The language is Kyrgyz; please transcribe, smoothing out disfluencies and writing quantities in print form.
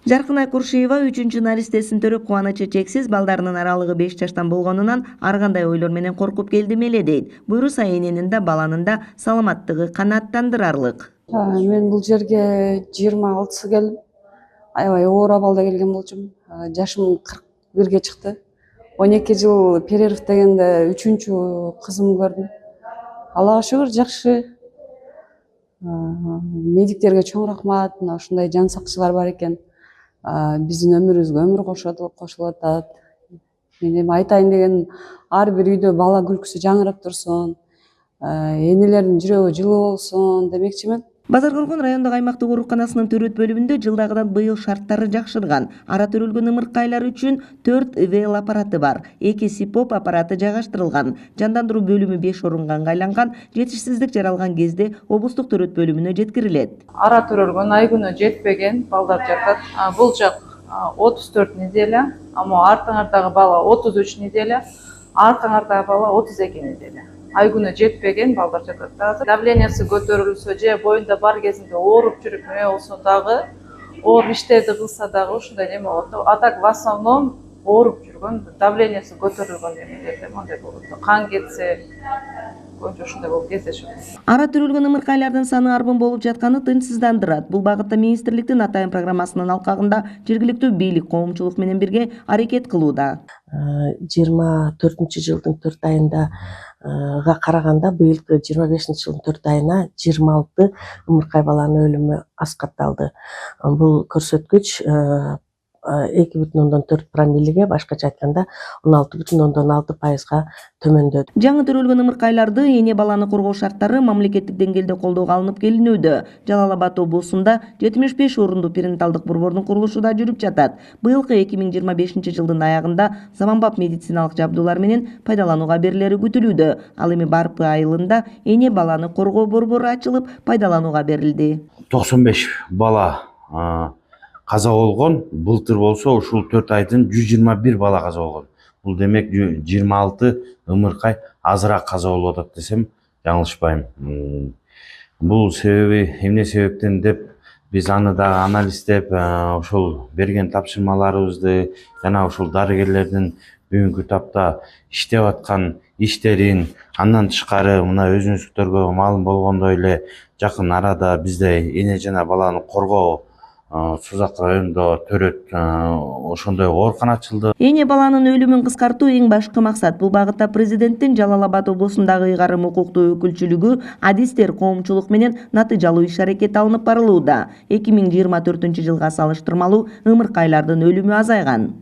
Жаркынай Куршиева 3-чү наристесин төрөп кубанычы чексиз, балдарынын аралыгы 5 жаштан болгонунан ар кандай ойлор менен коркуп келдим эле дейт. Буйруса эненин да баланын да саламаттыгы канааттандырарлык. Мен бул жерге 26 келдим. Аябай оор абалда келген болчумун. Жашым 41ге чыкты. 12 жыл перерыв дегенде 3-чү кызымды көрдүм. Аллага шүгүр, жакшы. Медиктерге чоң рахмат. Мына ушундай жан сакчылар бар экен. Биздин өмүрүбүзгө өмүр кошулуп атат. Мен эми айтайын деген, ар бир үйдө бала күлкүсү жаңырап турсун, энелердин жүрөгү жылуу болсун демекчимин. Базаркоргон райондук аймактык ооруканасынын төрөт бөлүмүндө жылдагыдан быйыл шарттары жакшырган. Ара төрөлгөн ымыркайлар үчүн 4 ИВЛ аппараты бар. 2 СИПОП аппараты жайгаштырылган. Жандандыруу бөлүмү 5 орунга ыңгайланган. Жетишсиздик жаралган кезде облустук төрөт бөлүмүнө жеткирилет. Ара төрөлгөн, ай күнү жетпеген балдар жатат. Бул жак 34 неделя, артыңардагы бала 33 неделя, аркаңардагы бала 32 неделя. Ай күнү жетпеген балдар жатат. Азыр давлениясы көтөрүлсө же боюнда бар кезинде ооруп жүрүп неме болсо дагы, оор иштерди кылса дагы ушундай неме болот. А так в основном ооруп жүргөн, давлениясы көтөрүлгөн эмелерде мындай болот. Кан кетсе, көбүнчө ушундай болуп кездешет. Ара төрөлгөн ымыркайлардын саны арбын болуп жатканы тынчсыздандырат. Бул багытта министрликтин атайын программасынын алкагында жергиликтүү бийлик коомчулук менен бирге аракет кылууда. 24-жылдын 4 айында караганда быйылкы 25-жылдын 4 айына 26 ымыркай баланын өлүмү аскарталды. Бул көрсөткүч 2,4 промиллеге, башкача айтканда 16,6%га төмөндөдү. Жаңы төрөлгөн ымыркайларды эне баланы коргоо шарттары мамлекеттик деңгээлде колдоого алынып келинүүдө. Жалал Абад облусунда 75 орундуу перинаталдык борбордун курулушу да жүрүп жатат. Быйылкы 2025-жылдын аягында заманбап медициналык жабдуулар менен пайдаланууга берилери күтүлүүдө. Ал эми Барпы айылында эне баланы коргоо борбору ачылып, пайдаланууга берилди. 95 бала каза болгон. Былтыр болсо ушул 4 айдын 121 бала каза болгон. Бул демек 26 ымыркай азыраак каза болуп атат десем жаңылышпайм. Бул себеби эмне себептен деп биз аны да анализдеп, ошол берген тапшырмаларыбызды жана ушул дарыгерлердин бүгүнкү тапта иштеп аткан иштерин, андан тышкары мына өзүңүздөргө маалым болгондой эле жакын арада бизде эне жана баланы коргоо Созак районунда төрөт ошондой оорукана ачылды. Эне баланын өлүмүн кыскартуу эң башкы максат. Бул багытта президенттин Жалал Абад облусундагы ыйгарым укуктуу өкүлчүлүгү адистер коомчулук менен натыйжалуу иш-аракет алынып барылууда. 2024-жылга салыштырмалуу ымыркайлардын өлүмү азайган.